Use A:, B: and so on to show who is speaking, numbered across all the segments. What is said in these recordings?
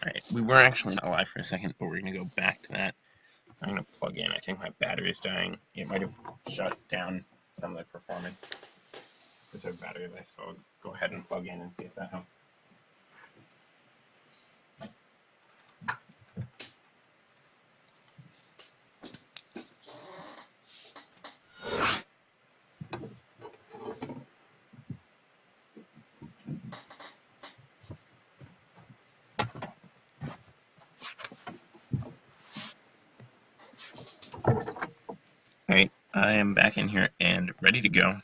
A: Alright, we were actually not live for a second, but we're going to go back to that. I'm going to plug in. I think my battery is dying. It might have shut down some of the performance. Preserve battery life, so I'll go ahead and plug in and see if that helps. Alright, I am back in here and ready to go.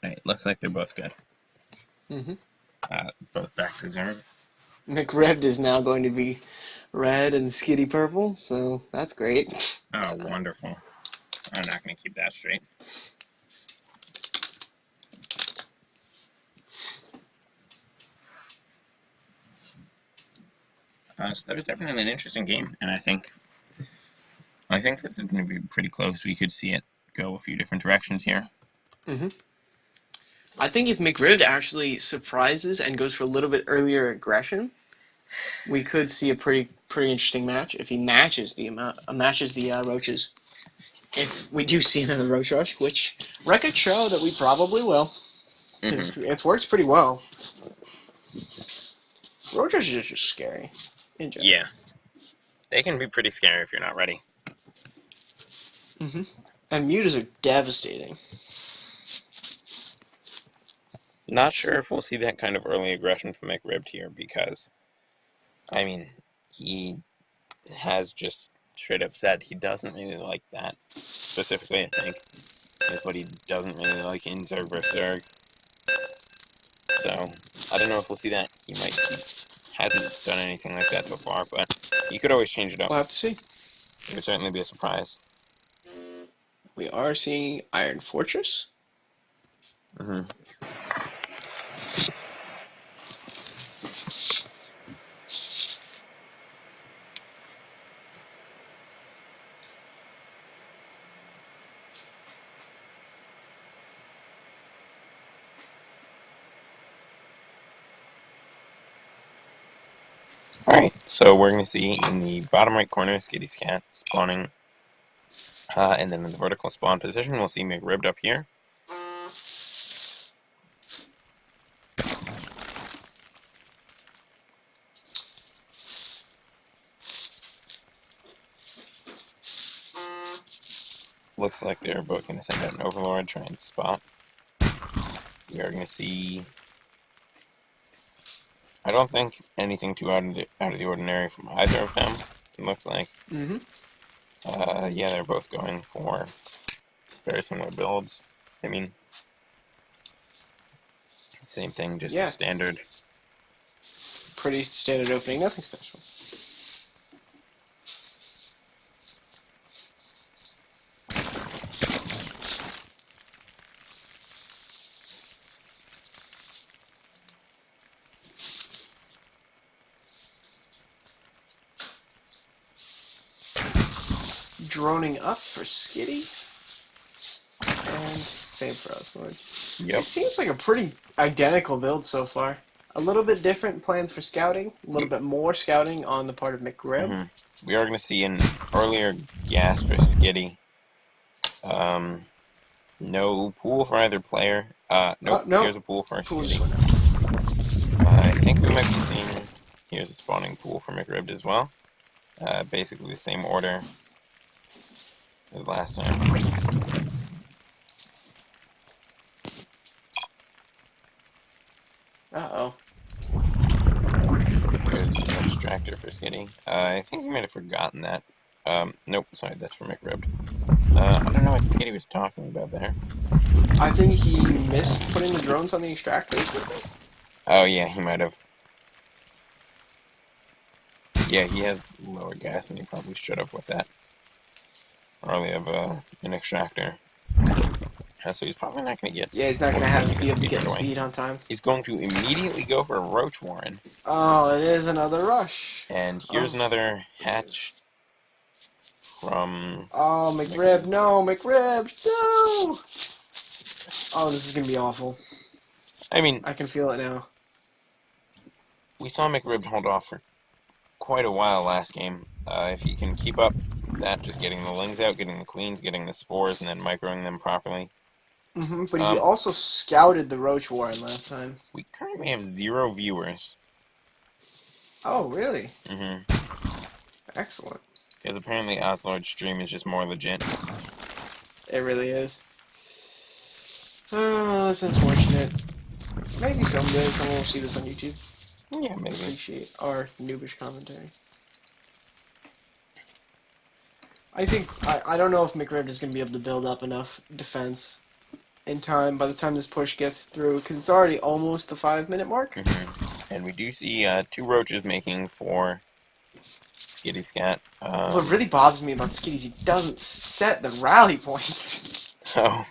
A: Alright, looks like they're both good. Both back to zero.
B: McRib is now going to be red and skitty purple, so that's great.
A: Oh, wonderful. I'm not going to keep that straight. So that was definitely an interesting game, and I think this is going to be pretty close. We could see it go a few different directions here.
B: I think if McRib actually surprises and goes for a little bit earlier aggression, we could see a pretty interesting match if he matches the roaches. If we do see another roach rush, which records show that we probably will. It's works pretty well. Roach rushes are just scary.
A: Yeah. They can be pretty scary if you're not ready.
B: And mutas are devastating.
A: Not sure if we'll see that kind of early aggression from McRib here because, I mean, he has just straight up said he doesn't really like that. Specifically, I think, is what he doesn't really like in Zerg vs. Zerg. So, I don't know if we'll see that. He hasn't done anything like that so far, but he could always change it up.
B: We'll have to see.
A: It would certainly be a surprise.
B: We are seeing Iron Fortress.
A: Alright, so we're going to see in the bottom right corner Skitty's cat spawning, and then in the vertical spawn position we'll see McRib up here. Looks like they're both going to send out an Overlord trying to spot. We are going to see, I don't think anything too out of the ordinary from either of them, it looks like. Yeah, they're both going for very similar builds. I mean, same thing, just a standard.
B: Pretty standard opening, nothing special. Droning up for Skitty. And same for us, Lord.
A: Yep.
B: It seems like a pretty identical build so far. A little bit different plans for scouting. A little bit more scouting on the part of McRib.
A: We are going to see an earlier gas for Skitty. No pool for either player. Nope, here's a pool for Skitty. I think we might be seeing, here's a spawning pool for McRib as well. Basically the same order as last time.
B: Uh-oh.
A: There's an extractor for Skitty. I think he might have forgotten that. Nope, sorry, that's for McRib. I don't know what Skitty was talking about there.
B: I think he missed putting the drones on the extractors.
A: Oh yeah, he might have. Yeah, he has lower gas than he probably should have with that. Probably have an extractor. So he's probably not going to get...
B: Yeah, he's not going to be able to get speed on time.
A: He's going to immediately go for a Roach Warren.
B: Oh, it is another rush.
A: And here's another hatch from...
B: Oh, McRib, no, McRib, no! Oh, this is going to be awful.
A: I mean,
B: I can feel it now.
A: we saw McRib hold off for quite a while last game. If he can keep up that, just getting the lings out, getting the queens, getting the spores, and then microing them properly.
B: But he also scouted the Roach Warren last time.
A: We currently have 0 viewers.
B: Oh, really?
A: Mm-hmm.
B: Excellent.
A: Because apparently Oslord's stream is just more legit.
B: It really is. Oh, that's unfortunate. Maybe someday someone will see this on YouTube.
A: Yeah, maybe.
B: Appreciate our noobish commentary. I don't know if McRib is going to be able to build up enough defense in time by the time this push gets through, because it's already almost the 5-minute mark.
A: And we do see 2 roaches making for Skitty Scat.
B: What really bothers me about Skitty is he doesn't set the rally points.
A: Oh.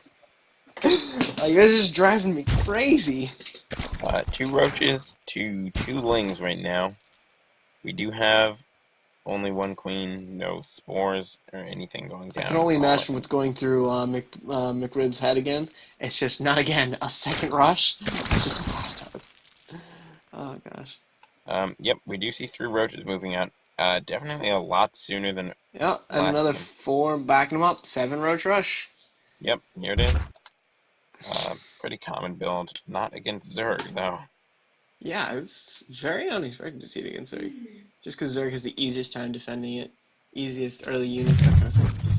B: Like, this is driving me crazy.
A: 2 roaches to 2 lings right now. We do have only 1 queen, no spores or anything going down.
B: I can only imagine what's going through McRib's head again. It's just, not again, a second rush. It's just a last time. Oh, gosh.
A: Yep, we do see 3 roaches moving out. Definitely a lot sooner than
B: Yeah, and another
A: game.
B: 4 backing them up. 7 roach rush.
A: Yep, here it is. Pretty common build. Not against Zerg, though.
B: Yeah, it's very unexpected to see it against Zerg. Just because Zerg has the easiest time defending it. Easiest early units, that kind of thing.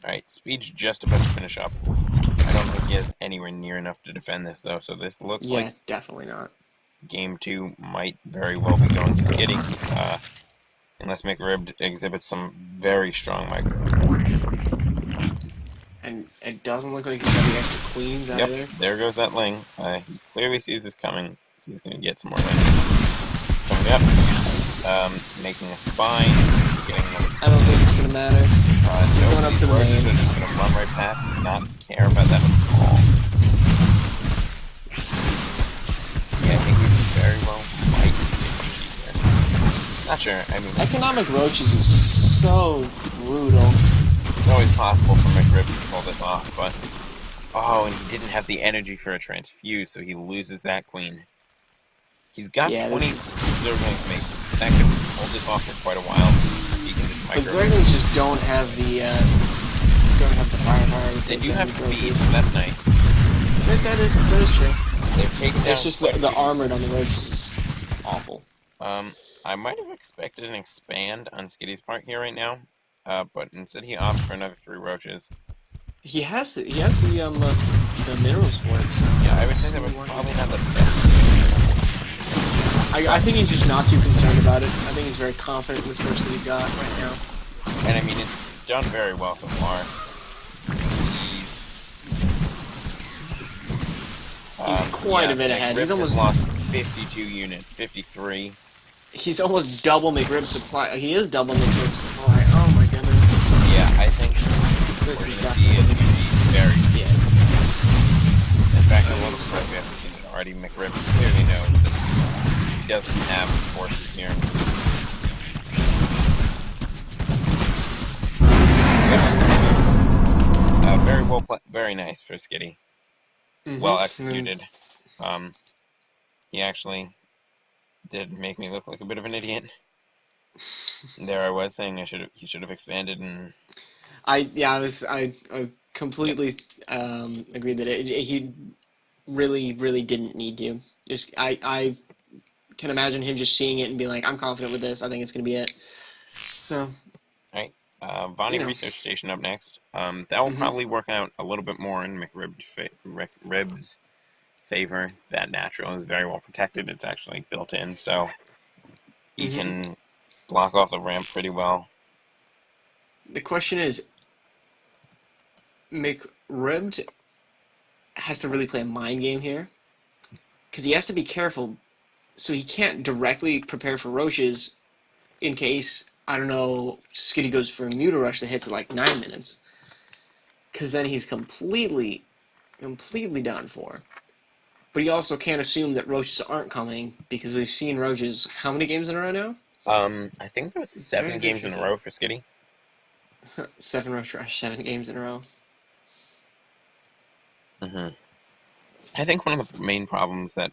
A: Alright, Speed's just about to finish up. I don't think he has anywhere near enough to defend this, though, so this looks like
B: definitely not.
A: Game 2 might very well be going to Skitty. Unless McRib exhibits some very strong micro.
B: And it doesn't look like he's got the extra queens either.
A: Yep, there goes that ling. He clearly sees this coming. He's going to get some more lings. Coming up. Making a spine. Getting another.
B: I don't think it's going to matter.
A: No,
B: going up
A: these
B: to the
A: roaches
B: lane.
A: are just going to run right past and not care about that at all. Yeah, I think we very well might see a GG here. Not sure. I mean,
B: Economic Roaches is so brutal.
A: It's always possible for McRib to pull this off, but... Oh, and he didn't have the energy for a transfuse, so he loses that queen. He's got 20 Zerglings mates. That could hold this off for quite a while. He can just
B: But
A: micro.
B: Zerglings just don't have the firepower.
A: They do have speed, so that's nice.
B: That is true.
A: They've taken down
B: It's just
A: quite a
B: the
A: few.
B: armored on the Roaches is awful.
A: I might have expected an expand on Skitty's part here right now, but instead he opts for another 3 roaches.
B: He has the minerals for it. So
A: Yeah, I would say that was probably not the best.
B: I think he's just not too concerned about it. I think he's very confident in this person he's got right now.
A: And I mean, it's done very well so far.
B: He's quite a bit ahead.
A: McRib
B: He's almost
A: lost 52 units, 53.
B: He's almost double McRib's supply. He is double McRib's supply. Oh my goodness.
A: Yeah, I think
B: This
A: we're
B: is
A: going to see it be very.
B: Yeah.
A: In fact, I'm a little surprised we haven't seen it already. McRib clearly knows that he doesn't have forces here. Very well, very nice for Skitty. Well executed. He actually did make me look like a bit of an idiot. There I was saying he should have expanded, and
B: I completely agree that he really didn't need to. I can imagine him just seeing it and being like, I'm confident with this. I think it's gonna be it. So.
A: Vonnie Research Station up next. That will probably work out a little bit more in McRib's favor. That natural is very well protected. It's actually built in, so he can block off the ramp pretty well.
B: The question is, McRib has to really play a mind game here, because he has to be careful, so he can't directly prepare for roaches in case, I don't know, Skitty goes for a Muta Rush that hits at like 9 minutes. Because then he's completely done for. But he also can't assume that roaches aren't coming, because we've seen roaches how many games in a row now?
A: I think there was 7 games in a row for Skitty.
B: 7 roach rush, 7 games in a row.
A: I think one of the main problems that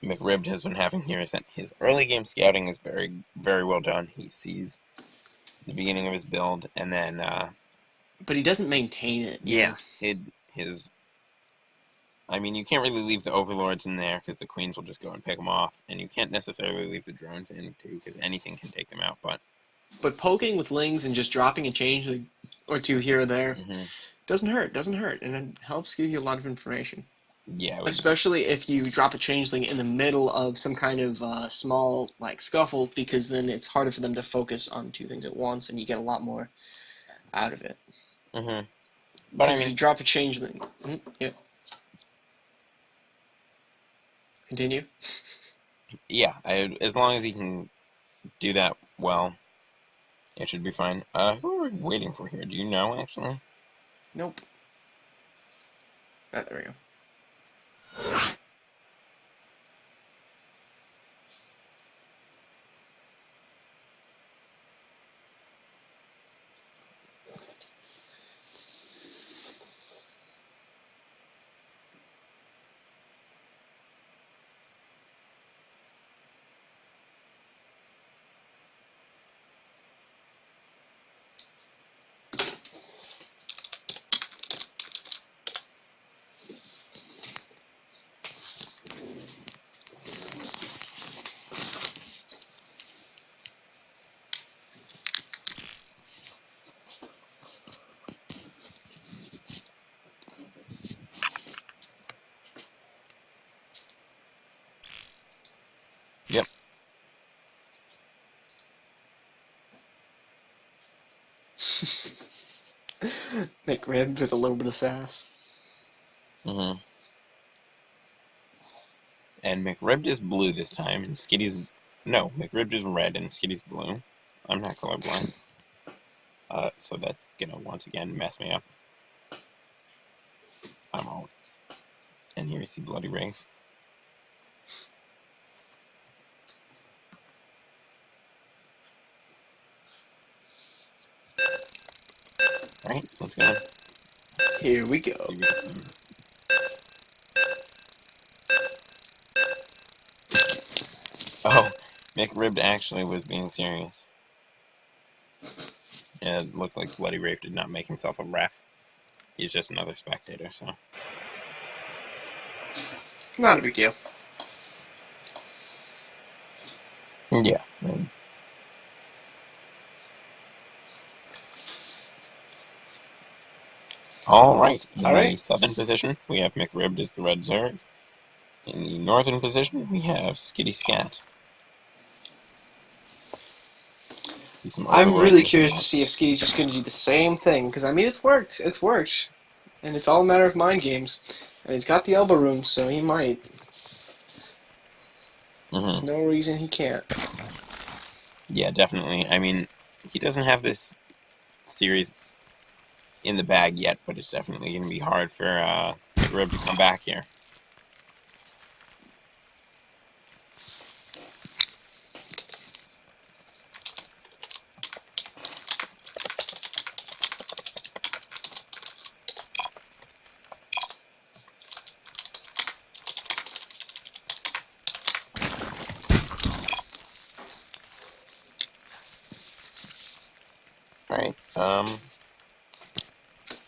A: McRib has been having here is that his early game scouting is very, very well done. He sees the beginning of his build, and then
B: But he doesn't maintain it.
A: yeah, his. I mean, you can't really leave the overlords in there because the queens will just go and pick them off, and you can't necessarily leave the drones in too because anything can take them out.
B: But poking with lings and just dropping a changeling or two here or there
A: hmm
B: doesn't hurt, and it helps give you a lot of information.
A: yeah, it would,
B: Especially if you drop a changeling in the middle of some kind of small like scuffle, because then it's harder for them to focus on two things at once, and you get a lot more out of it.
A: hmm But I
B: Because if
A: mean,
B: you drop a changeling, yeah, continue.
A: yeah, as long as he can do that well, it should be fine. Who are we waiting for here? Do you know actually?
B: Nope. Ah, there we go.
A: Yep.
B: McRib with a little bit of sass.
A: hmm And McRib is blue this time, and Skitty's no, McRib is red and Skitty's blue. I'm not colorblind. So that's gonna once again mess me up. I'm out. And here you see Bloody Wraith. Alright, let's go.
B: Here we go.
A: See what we can. Oh, McRib actually was being serious. Yeah, it looks like Bloody Wraith did not make himself a ref. He's just another spectator, so.
B: Not a big deal.
A: Yeah. Alright, in
B: All
A: the
B: right.
A: southern position, we have McRib as the red Zerg. In the northern position, we have Skitty Scat. See some
B: I'm
A: overlords
B: really
A: looking
B: curious to
A: out.
B: see if Skitty's just going to do the same thing, because I mean it's worked. It's worked, and it's all a matter of mind games. And he's got the elbow room, so he might. There's
A: hmm
B: no reason he can't.
A: Yeah, definitely. I mean, he doesn't have this series in the bag yet, but it's definitely going to be hard for McRib to come back here. Alright,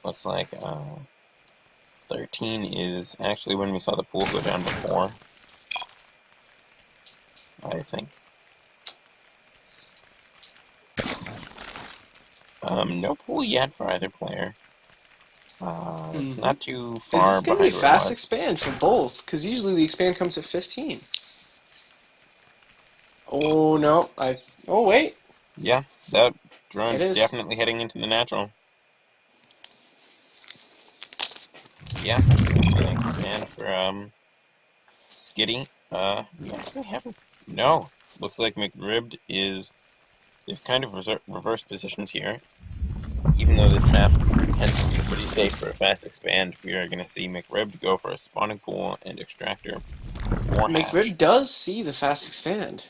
A: looks like 13 is actually when we saw the pool go down before, I think. No pool yet for either player. It's not too
B: Is
A: far
B: this going to be
A: behind
B: a
A: where it
B: fast
A: was.
B: expand for both? Because usually the expand comes at 15. Oh, no. Oh, wait.
A: Yeah, that
B: It
A: drone's
B: is.
A: definitely heading into the natural. Yeah, an expand for Skitty. We actually haven't. No, looks like McRib is. They've kind of reversed positions here. Even though this map tends to be pretty safe for a fast expand, we are going to see McRib go for a spawning pool and extractor before hatch.
B: McRib does see the fast expand.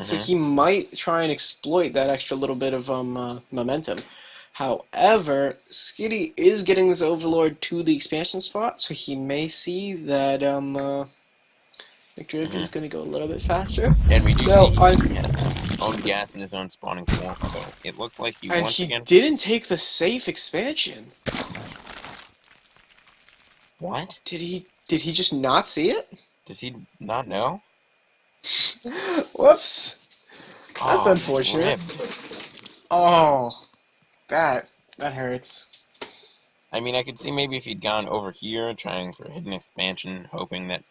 B: So
A: hmm
B: he might try and exploit that extra little bit of momentum. However, Skitty is getting this Overlord to the expansion spot, so he may see that McDriv is going to go a little bit faster.
A: And we do
B: Now,
A: see he has his own gas in his own spawning pool, so it looks like he
B: and
A: once
B: he
A: again...
B: didn't take the safe expansion.
A: What?
B: Did he just not see it?
A: Does he not know?
B: Whoops. That's
A: Oh,
B: unfortunate.
A: McRib.
B: Oh, that hurts.
A: I mean, I could see maybe if he'd gone over here trying for a hidden expansion, hoping that...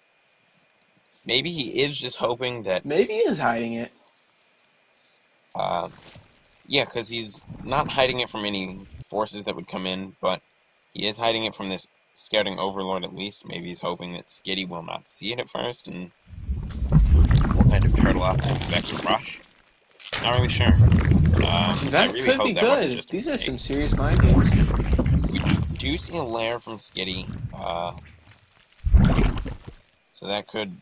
A: Maybe he is just hoping that...
B: Maybe he is hiding it.
A: Yeah, because he's not hiding it from any forces that would come in, but he is hiding it from this scouting overlord at least. Maybe he's hoping that Skitty will not see it at first and will kind of turtle up and expect a rush. Not really sure. I
B: That
A: really
B: could
A: hope
B: be
A: that wasn't
B: good.
A: just a
B: These are
A: mistake.
B: some serious mind games.
A: We do see a lair from Skitty, so that could...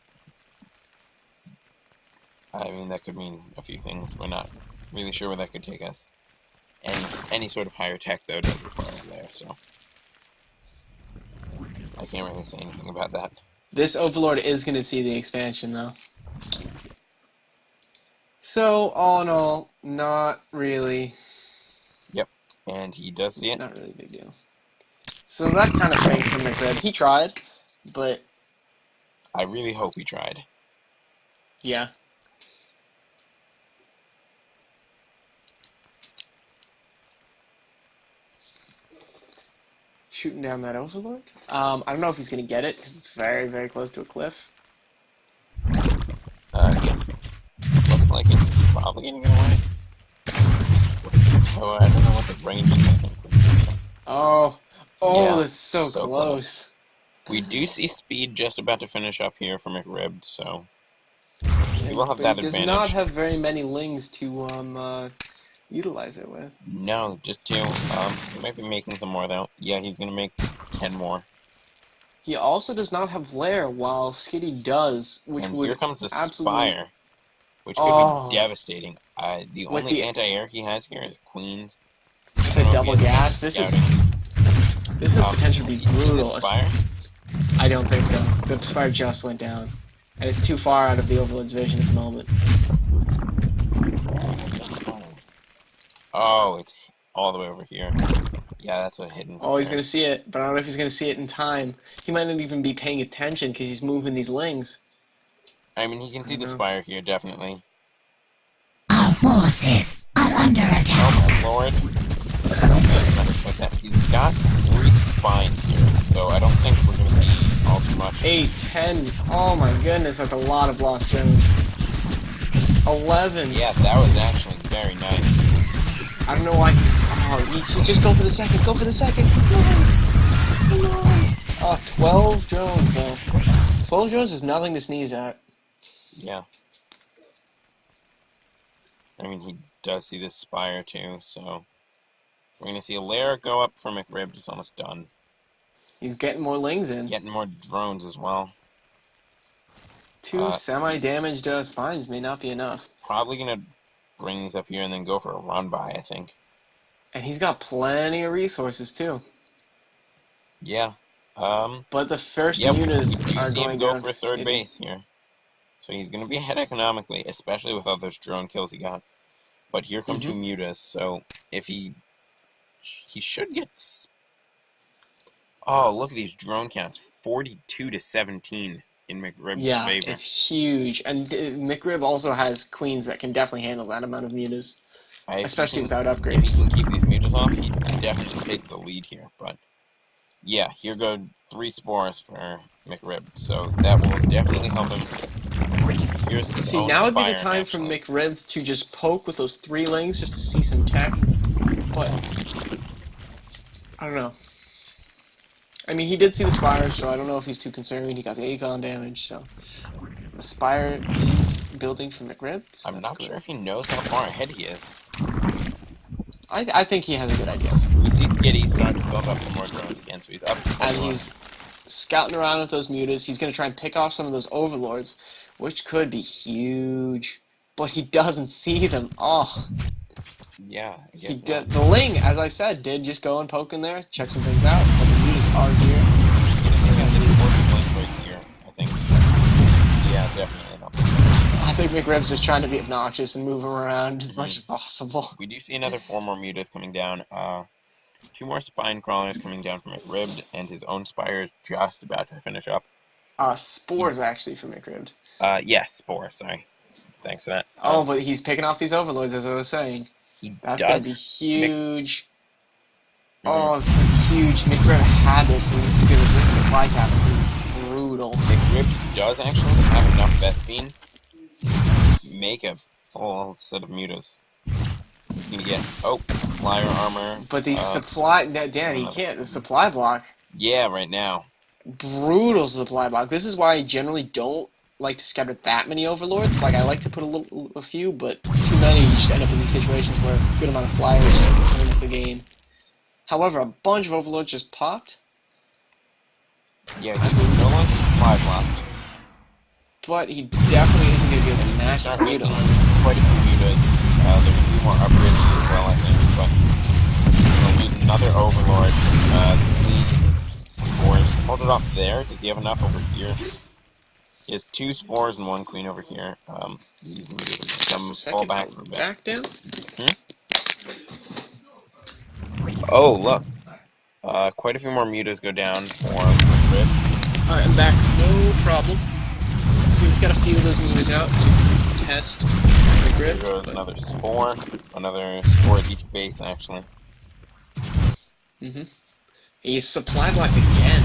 A: I mean, that could mean a few things. We're not really sure where that could take us. Any sort of higher tech, though, does require a lair, so... I can't really say anything about that.
B: This Overlord is going to see the expansion, though. So, all in all, not really.
A: Yep, and he does see it.
B: Not really a big deal. So that kind of stinks from McRib. He tried, but
A: I really hope he tried.
B: yeah. Shooting down that Overlord. I don't know if he's going to get it, because it's very, very close to a cliff.
A: Yeah. Looks like it's probably getting away. Oh, I don't know what the range is, I think.
B: Oh,
A: Yeah,
B: that's so close.
A: We do see speed just about to finish up here for McRib, so we will have
B: But
A: that
B: he does
A: advantage.
B: not have very many lings to utilize it with.
A: No, just 2. He might be making some more, though. Yeah, he's gonna make 10 more.
B: He also does not have Lair, while Skitty does, which
A: And
B: would
A: here comes the
B: absolutely...
A: Spire, which could be devastating. The
B: With
A: only
B: the-
A: anti-air he has here is Queens.
B: The double gas. This is potentially
A: has he seen the
B: brutal.
A: Spire?
B: I don't think so. The Spire just went down, and it's too far out of the Overlord's vision at the moment.
A: Oh, it's all the way over here. Yeah, that's a hidden Spire.
B: Oh, he's gonna see it, but I don't know if he's gonna see it in time. He might not even be paying attention because he's moving these lings.
A: I mean, he can see the Spire here, definitely.
C: Our forces are under attack.
A: Oh my lord. I did not expect that. He's got 3 spines here, so I don't think we're gonna see all too much.
B: 8, 10. Oh my goodness, that's a lot of lost gems. 11.
A: Yeah, that was actually very nice.
B: I don't know why. Oh, you should just go for the second. Go for the second. Come on. Oh, 12 drones, though. 12 drones is nothing to sneeze at.
A: Yeah. I mean, he does see this Spire, too, so... We're gonna see a lair go up for McRib. It's almost done.
B: He's getting more lings in.
A: Getting more drones as well.
B: 2 semi-damaged spines may not be enough.
A: Probably gonna bring these up here and then go for a run by, I think.
B: And he's got plenty of resources, too.
A: Yeah.
B: But the first
A: Yep,
B: mutas
A: we do
B: are
A: see
B: going
A: him go
B: down
A: for third
B: Skitty.
A: base here. So he's gonna be ahead economically, especially with all those drone kills he got. But here come 2 mutas, so if he should get... Oh, look at these drone counts. 42 to 17 in McRib's favor.
B: It's huge. And McRib also has queens that can definitely handle that amount of mutas. Especially without upgrades.
A: If he can keep these mutas off, he definitely takes the lead here. But, yeah, here go 3 spores for McRib. So that will definitely help him. Here's his own
B: now would be the
A: Spire,
B: time
A: actually.
B: for McRib to just poke with those 3 lings just to see some tech. But I don't know. I mean, he did see the Spire, so I don't know if he's too concerned. He got the Acon damage, so... The Spire is building for McRib. So
A: I'm not sure if he knows how far ahead he is.
B: I think he has a good idea.
A: We see Skitty starting to build up some more drones again, so he's up to 21.
B: And he's scouting around with those mutas. He's going to try and pick off some of those overlords, which could be huge. But he doesn't see them. Oh,
A: Yeah, I
B: He
A: guess not.
B: did. The Ling, as I said, did just go and poke in there, check some things out. But the mutas are here.
A: I think I just ordered Link right here, I think. Yeah, definitely not.
B: I think McRib's just trying to be obnoxious and move him around as much as possible.
A: We do see another 4 more mutas coming down. 2 more spine crawlers coming down from McRib, and his own spire is just about to finish up.
B: Spores actually for McRib.
A: Yes, Spore, sorry. Thanks for that.
B: Oh, but he's picking off these overlords, as I was saying.
A: He
B: That's gonna
A: does.
B: be huge.
A: Mhm.
B: Oh, it's huge. McRib had this, and this supply cap is brutal.
A: McRib does actually have enough Vespine to make a full set of mutas. He's gonna get flyer armor.
B: But the supply, Dan, he can't. The supply block,
A: Yeah, right now.
B: brutal supply block. This is why I generally don't like to scatter that many overlords. Like I like to put a few, but too many, you just end up in these situations where a good amount of flyers wins the game. However, a bunch of overlords just popped.
A: Yeah, he's no longer supply blocked.
B: But he definitely isn't going to be able
A: And
B: to
A: he's gonna
B: match
A: start
B: his
A: making
B: muta.
A: quite a few mutas. There are gonna be more upgrades as well, I think. But he'll lose another overlord. Queens and spores. Hold it off there. Does he have enough over here? He has 2 spores and 1 queen over here. These mutas are
B: Just
A: gonna
B: a
A: fall
B: second.
A: back for a bit.
B: Back down.
A: Oh, look. Quite a few more mutas go down for McRib.
B: Alright, I'm back. No problem. So he's got a few of those mutas out to test the
A: There
B: grid.
A: goes another spore. Another spore at each base, actually.
B: He's supply blocked again.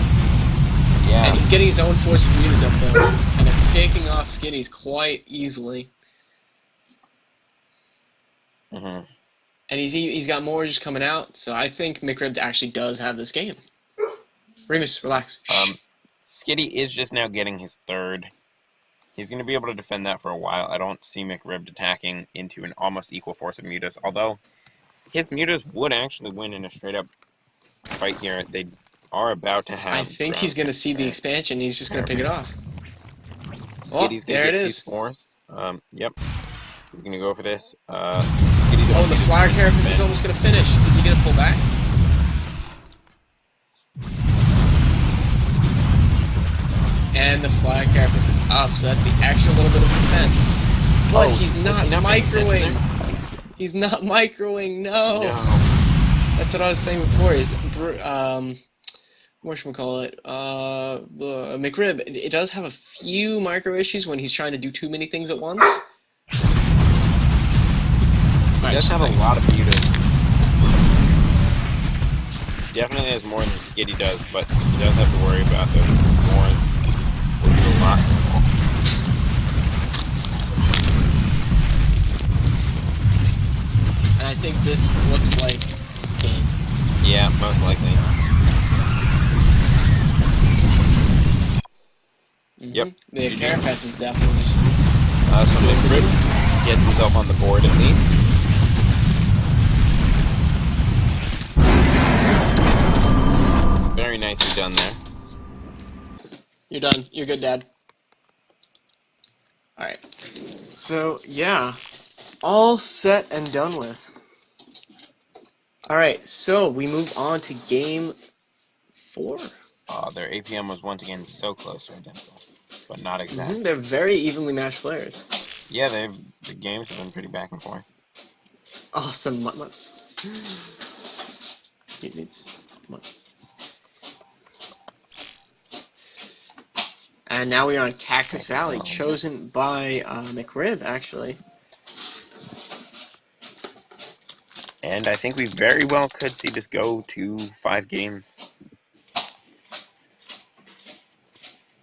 A: Yeah.
B: And he's getting his own force of mutas up though. And they're picking off Skitties quite easily.
A: Mm-hmm.
B: And he's got more just coming out, so I think McRib actually does have this game. Remus, relax.
A: Skitty is just now getting his 3rd. He's going to be able to defend that for a while. I don't see McRib attacking into an almost equal force of mutas, although his mutas would actually win in a straight-up fight here. They are about to have
B: I think he's going to see the expansion, he's just going to pick it off.
A: Skitty's going
B: there
A: to
B: it
A: get 2
B: is.
A: spores. Yep. He's going to go for this.
B: The flower carapace is almost going to finish. Is he going to pull back? And the flower carapace is up, so that's the extra little bit of defense. But he's not microwing. He's not microwing, no. That's what I was saying before, whatchamacallit, McRib, it does have a few micro issues when he's trying to do too many things at once.
A: He does have a lot of mutas. Definitely has more than Skitty does, but he does have to worry about those spores. Will do a lot.
B: And I think this looks like game.
A: Yeah, most likely. Yep.
B: The carapace is definitely.
A: So McRib gets himself on the board at least. Very nicely done there.
B: You're done. You're good, Dad. Alright. So, yeah. All set and done with. Alright, so we move on to game 4.
A: Their APM was once again so close to identical, but not exact.
B: They're very evenly matched players.
A: Yeah, the games have been pretty back and forth.
B: Awesome mutts. Mutts. And now we are on Cactus Valley, chosen by McRib, actually.
A: And I think we very well could see this go to 5 games.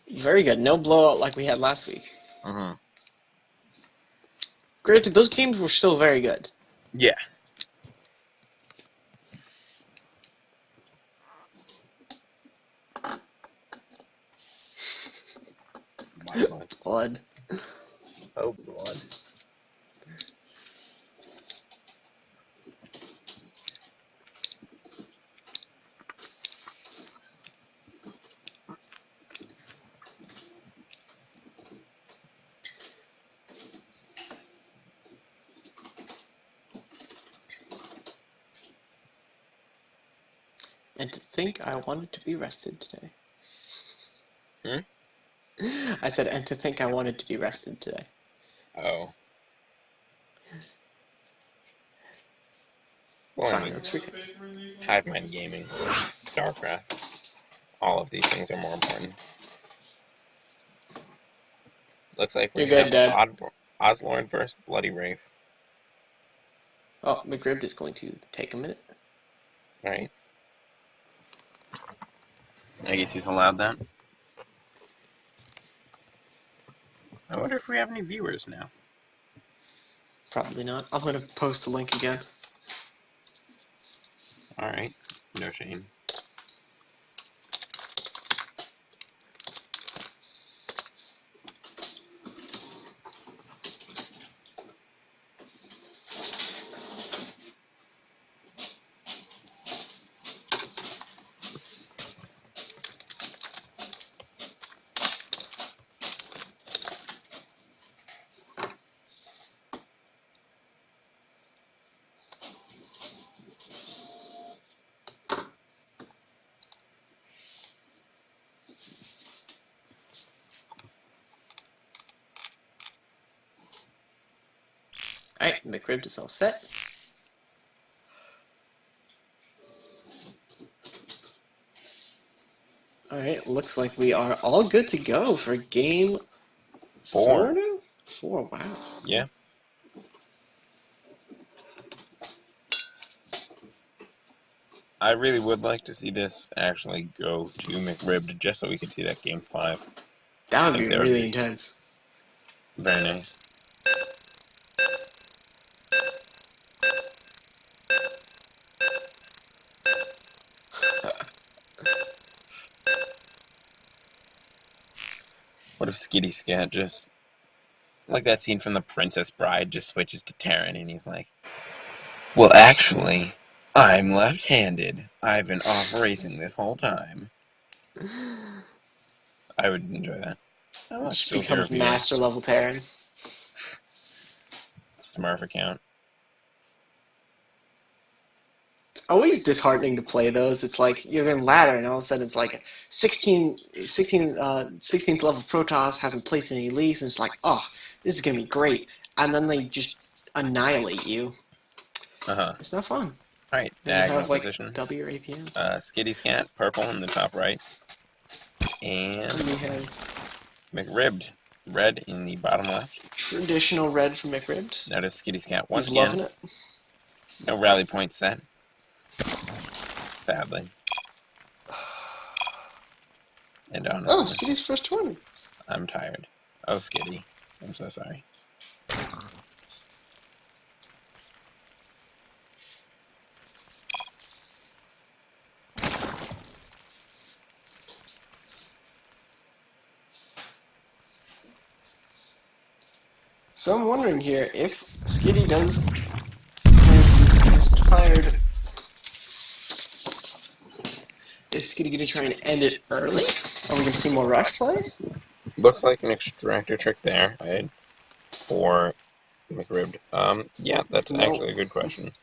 B: Very good. No blowout like we had last week.
A: Mm-hmm.
B: Granted, those games were still very good.
A: Yes. My butts.
B: Blood.
A: Oh, blood.
B: And to think I wanted to be rested today.
A: Hmm?
B: I said, and to think I wanted to be rested today.
A: Oh.
B: It's
A: Well, I
B: fine,
A: mean,
B: let's freak
A: Hive Mind Gaming, StarCraft, all of these things are more important. Looks like we
B: You're good,
A: have
B: Dad.
A: Oslord versus Bloody Wraith.
B: Oh, McRib is going to take a minute.
A: Alright. I guess he's allowed that. I wonder if we have any viewers now.
B: Probably not. I'm going to post the link again.
A: Alright. No shame.
B: Alright, McRib is all set. Alright, looks like we are all good to go for game 4 now? 4, wow.
A: Yeah. I really would like to see this actually go to McRib just so we could see that game 5.
B: That
A: I
B: would
A: think
B: be
A: that would
B: really
A: be
B: intense.
A: very nice. What if Skitty Scat just, like that scene from The Princess Bride, just switches to Terran and he's like, well, actually, I'm left-handed. I've been off racing this whole time. I would enjoy that. Oh, it's
B: Just
A: still 0
B: becomes
A: viewers.
B: master level Terran.
A: Smurf account.
B: It's always disheartening to play those. It's like you're in ladder and all of a sudden it's like 16th level Protoss hasn't placed any leagues and it's like, oh, this is going to be great. And then they just annihilate you.
A: Uh-huh.
B: It's not fun.
A: Alright,
B: Then you
A: diagonal
B: have like
A: positions.
B: W or APM.
A: Skitty Scat, purple in the top right. And
B: And we have
A: McRibbed, red in the bottom left.
B: traditional red from McRib.
A: Notice Skitty Scat once
B: He's loving
A: again.
B: it.
A: No rally point set. Sadly. And
B: Oh,
A: honestly,
B: Skitty's first 20.
A: I'm tired. Oh, Skitty. I'm so sorry.
B: So I'm wondering here if Skitty is tired. Is Skitty going to try and end it early? Are we going to see more rush play?
A: Looks like an extractor trick there. I had 4 McRibbed. Yeah, that's
B: No.
A: actually a good question.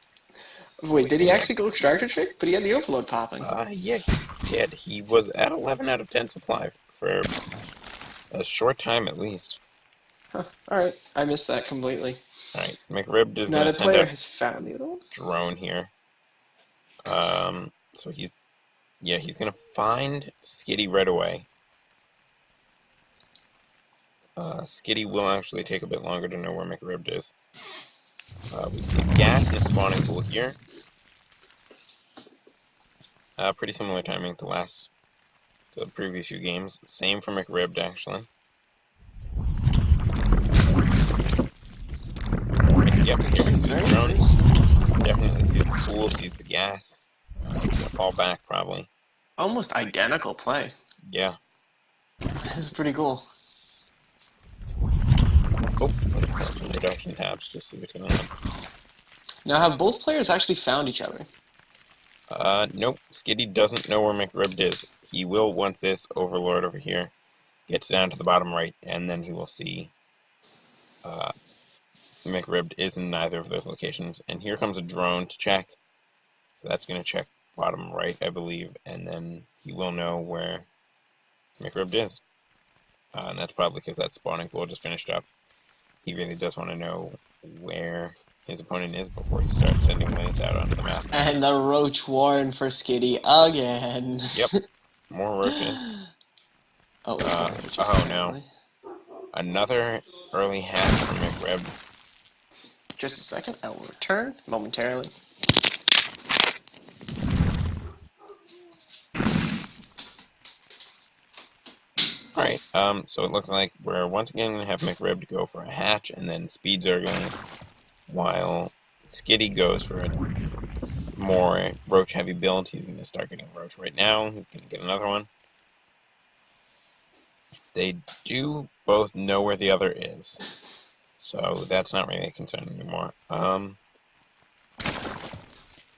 B: Wait, did he actually go extractor trick? But he had the overload popping.
A: Yeah, he did. He was at 11 out of 10 supply for a short time at least.
B: Huh. Alright, I missed that completely.
A: Alright, McRibbed is
B: Now
A: going
B: the
A: to send
B: player
A: a
B: has found the other one.
A: drone here. So he's going to find Skitty right away. Skitty will actually take a bit longer to know where McRibbed is. We see gas in a spawning pool here. Pretty similar timing to the previous few games. Same for McRibbed, actually. Yep, here we see his drone. Definitely sees the pool, sees the gas. It's gonna fall back, probably.
B: Almost identical play.
A: Yeah.
B: That's pretty cool.
A: Oh, let's pull up some production tabs, just see what's going on.
B: Now have both players actually found each other?
A: Nope. Skitty doesn't know where McRibbed is. He will once this Overlord over here gets down to the bottom right, and then he will see McRibbed is in neither of those locations. And here comes a drone to check. So that's going to check bottom right, I believe, and then he will know where McRibbed is. And that's probably because that spawning pool just finished up. He really does want to know where his opponent is before he starts sending lanes out onto the map.
B: And the Roach Warren for Skitty again.
A: Yep, more roaches.
B: Oh
A: no. Another early hatch from McRib.
B: Just a second, I will return momentarily.
A: Alright, so it looks like we're once again going to have McRib to go for a hatch, and then Speeds are going, while Skitty goes for a more roach-heavy build. He's going to start getting roach right now. He's going to get another one. They do both know where the other is, so that's not really a concern anymore.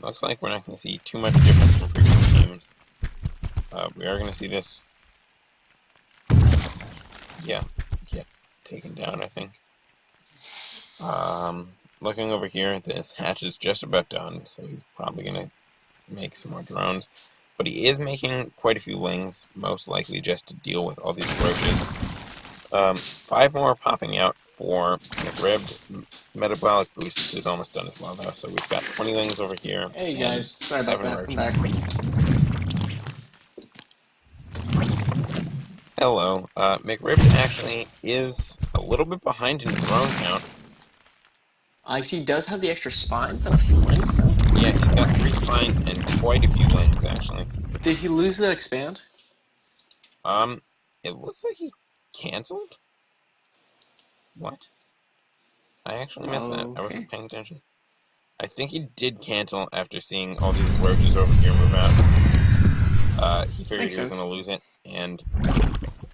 A: Looks like we're not going to see too much difference from previous games. We are going to see this, yeah, get taken down, I think. Looking over here, this hatch is just about done, so he's probably going to make some more drones. But he is making quite a few lings, most likely just to deal with all these roaches. 5 more popping out for McRibbed. Metabolic boost is almost done as well, though. So we've got 20 lings over here.
B: Hey
A: and
B: guys, sorry about
A: 7
B: that.
A: roaches.
B: I'm back.
A: Hello. McRibbed actually is a little bit behind in drone count.
B: I see he does have the extra spines and a few lings, though.
A: Yeah, he's got 3 spines and quite a few lings, actually.
B: Did he lose that expand?
A: It looks like he canceled? What? I actually missed that. I wasn't paying attention. I think he did cancel after seeing all these roaches over here move out. He figured he was going to lose it, and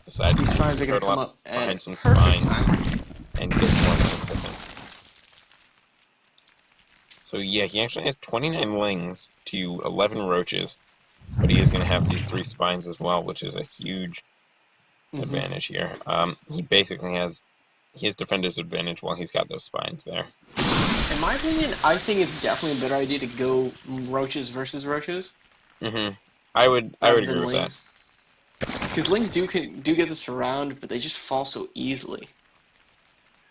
A: decided to turtle up behind some spines and get some more lings, I think. So yeah, he actually has 29 lings to 11 roaches, but he is going to have these 3 spines as well, which is a huge advantage here. He basically has his defender's advantage while he's got those spines there.
B: In my opinion, I think it's definitely a better idea to go roaches versus roaches.
A: I would agree with that.
B: Because lings do get the surround, but they just fall so easily.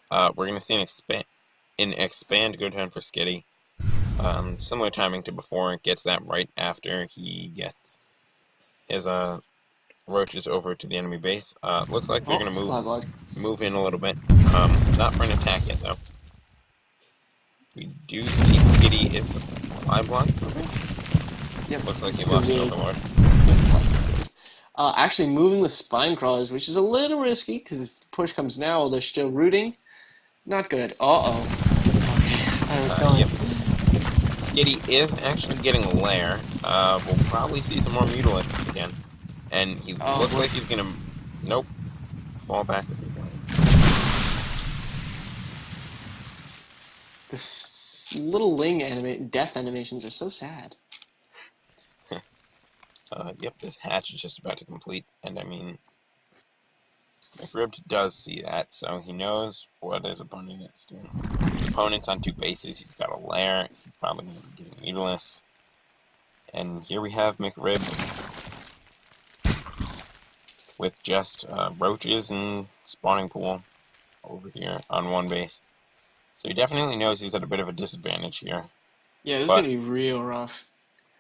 A: We're going to see an expand go down for Skitty. Similar timing to before, gets that right after he gets his roaches over to the enemy base. Looks like they're going to move in a little bit. Not for an attack yet, though. We do see Skitty is supply block.
B: Yep.
A: Looks like he lost an overlord.
B: Actually moving the spine crawlers, which is a little risky, because if the push comes now while they're still rooting, not good. Uh-oh. Okay, I was going.
A: Yep. Skitty is actually getting a lair. We'll probably see some more Mutalisks again. And he looks like he's gonna... Nope. Fall back with his lines.
B: This little ling death animations are so sad.
A: Yep, this hatch is just about to complete. And I mean... McRibbed does see that, so he knows what his opponent is doing. His opponent's on 2 bases, he's got a lair, he's probably going to be getting Mutalisks. And here we have McRibbed with just roaches and spawning pool over here on 1 base. So he definitely knows he's at a bit of a disadvantage here.
B: Yeah, this is going to be real rough.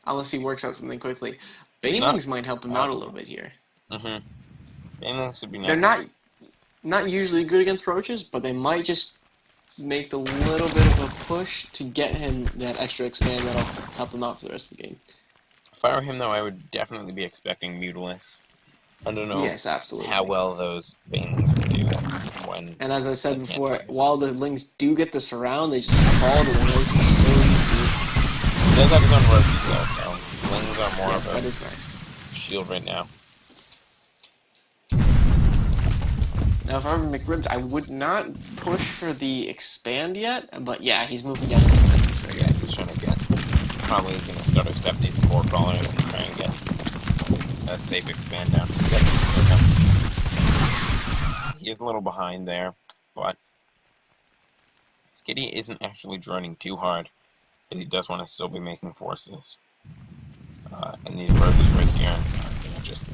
B: Unless he works out something quickly. Banelings might help him out a little bit here.
A: Banelings would be nice.
B: They're not usually good against roaches, but they might just make a little bit of a push to get him that extra expand that'll help him out for the rest of the game.
A: If I were him, though, I would definitely be expecting Mutalisks. I don't know how well those Banelings would do when...
B: And as I said before, while the lings do get the surround, they just fall to the roaches so easy.
A: He does have his own roaches, though, so lings are more of a shield right now.
B: Now, if I were McRibbed, I would not push for the expand yet, but yeah, he's moving down.
A: Yeah, he's trying to get... Probably he's going to stutter step these spore crawlers and try and get a safe expand down. Yep, he is a little behind there, but Skitty isn't actually droning too hard, because he does want to still be making forces. And these roaches right here are gonna just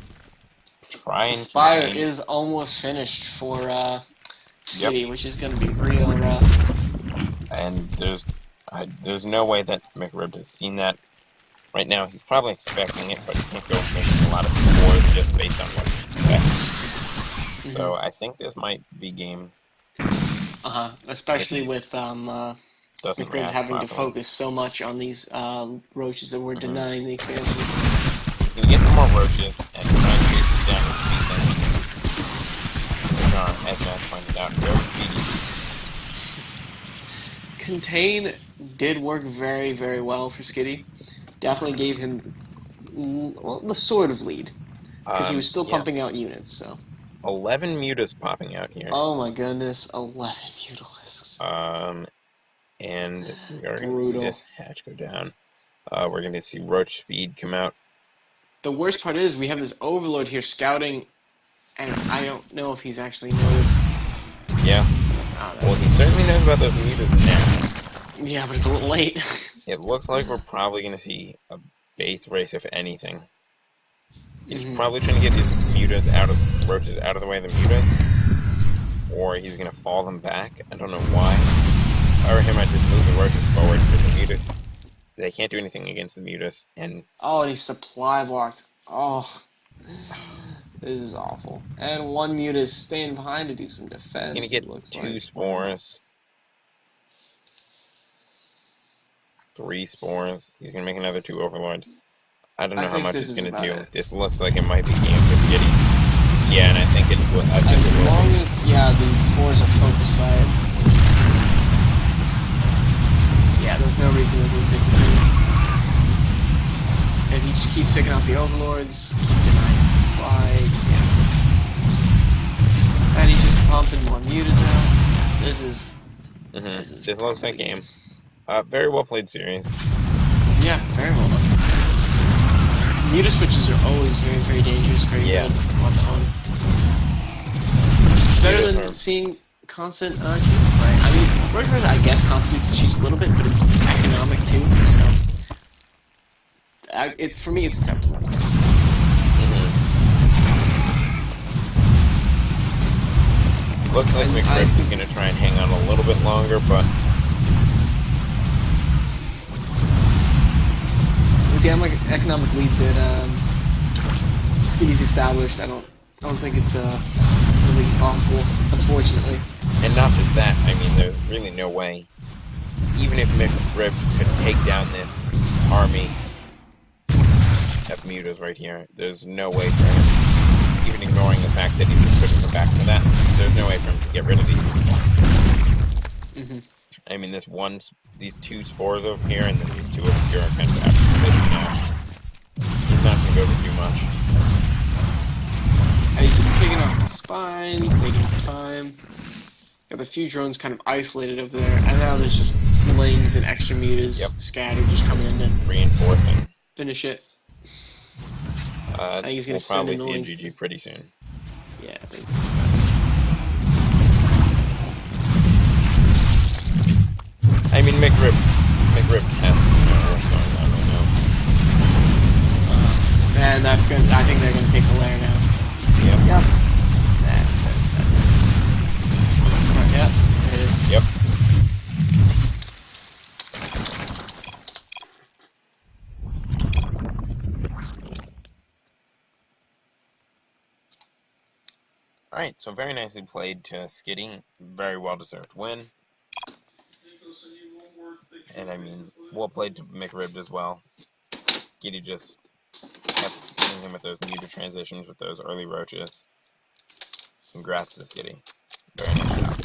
A: try
B: The
A: and
B: spire
A: contain.
B: is almost finished for
A: Yep.
B: Skitty, which is going to be real rough.
A: And there's no way that McRib has seen that. Right now, he's probably expecting it, but he can't go making a lot of scores just based on what he expects. So I think this might be game.
B: Especially
A: he
B: with
A: doesn't
B: McRib
A: react
B: having to
A: properly.
B: focus so much on these roaches that were denying the expansion.
A: He's gonna get some more roaches and try and chase down the speed limits, which are, as Matt pointed out, very speedy.
B: Contain did work very, very well for Skitty. Definitely gave him the sort of lead. Because he was still
A: Yeah.
B: pumping out units, so.
A: 11 mutas popping out here.
B: Oh my goodness, 11 mutalisks.
A: And we are going to see this hatch go down. We're going to see roach speed come out.
B: The worst part is we have this overlord here scouting, and I don't know if he's actually noticed.
A: Yeah. Well, he certainly knows about those mutas now.
B: Yeah, but it's a little late.
A: It looks like we're probably going to see a base race, if anything. He's probably trying to get these roaches out of the way of the mutas, or he's going to fall them back. I don't know why. Or he might just move the roaches forward because the mutas, they can't do anything against the mutas. And
B: he's supply blocked. Oh, this is awful. And one mutas staying behind to do some defense.
A: he's going to get two spores. 3 spores. He's going to make another 2 overlords. I don't know how much it's going to do. This looks like it might be game for Skitty. Yeah, and I think it will.
B: As long as, these spores are focused by it. Yeah, there's no reason to lose it. If he just keeps picking out the overlords, keep denying supply, and he's just pumping more mutas out.
A: This looks like game. Very well played series.
B: Yeah, very well done. Muta switches are always very, very dangerous, very good. It's better than seeing constant cheese play. I mean, Roach I guess constitutes the cheese a little bit, but it's economic too, so for me it's acceptable.
A: Looks like McRib is going to try and hang on a little bit longer, but
B: with the economic lead that Skitty's established, I don't think it's really possible, unfortunately.
A: And not just that, I mean, there's really no way. Even if McRib could take down this army of mutas right here, there's no way for him, even ignoring the fact that he's just pushing them back to that, there's no way for him to get rid of these. I mean, these 2 spores over here, and then these 2 over here are kind of out of position now. He's not going to be able to do much.
B: And he's just picking off the spines, taking some time. Got a few drones kind of isolated over there, and now there's just lanes and extra mutas scattered, just coming in to
A: reinforcing.
B: Finish it.
A: I think he's gonna probably see a GG pretty soon.
B: Yeah, I think.
A: I mean, McRib has to know what's going on right now.
B: And that's good. I think they're gonna take the lair now.
A: Yep.
B: Yep. There it is.
A: Yep. Alright, so very nicely played to Skitty. Very well-deserved win. And I mean, well played to McRib as well. Skitty just kept hitting him with those muta transitions with those early roaches. Congrats to Skitty. Very nice job.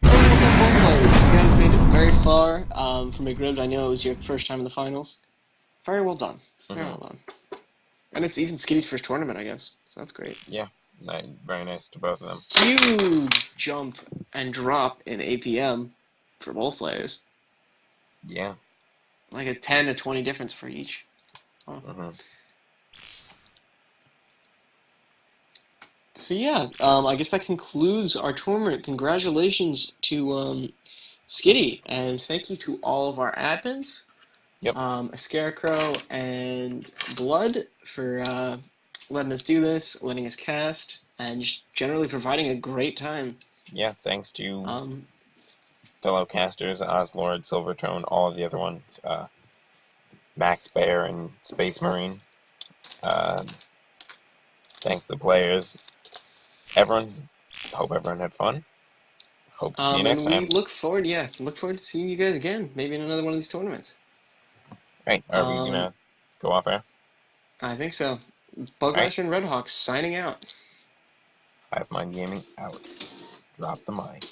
B: You guys made it very far from McRib. I know it was your first time in the finals. Very well done. Very well done. And it's even Skitty's first tournament, I guess. So that's great.
A: Yeah, very nice to both of them.
B: Huge jump and drop in APM for both players.
A: Yeah.
B: Like a 10 to 20 difference for each. Oh. So yeah, I guess that concludes our tournament. Congratulations to Skitty, and thank you to all of our admins
A: Yep.
B: A Scarecrow and Blood for letting us do this, letting us cast, and just generally providing a great time.
A: Yeah, thanks to
B: Um,
A: fellow casters, Oslord, Silvertone, all of the other ones, Max Bear and Space Marine. Uh, thanks to the players. Everyone, hope everyone had fun. Hope to see you next
B: and we
A: time.
B: look forward, look forward to seeing you guys again, maybe in another one of these tournaments.
A: Right, are we
B: Um,
A: gonna go off air?
B: I think so.
A: Alright,
B: Bugmaster and Redhawks signing out.
A: Hive Mind Gaming out. Drop the mic.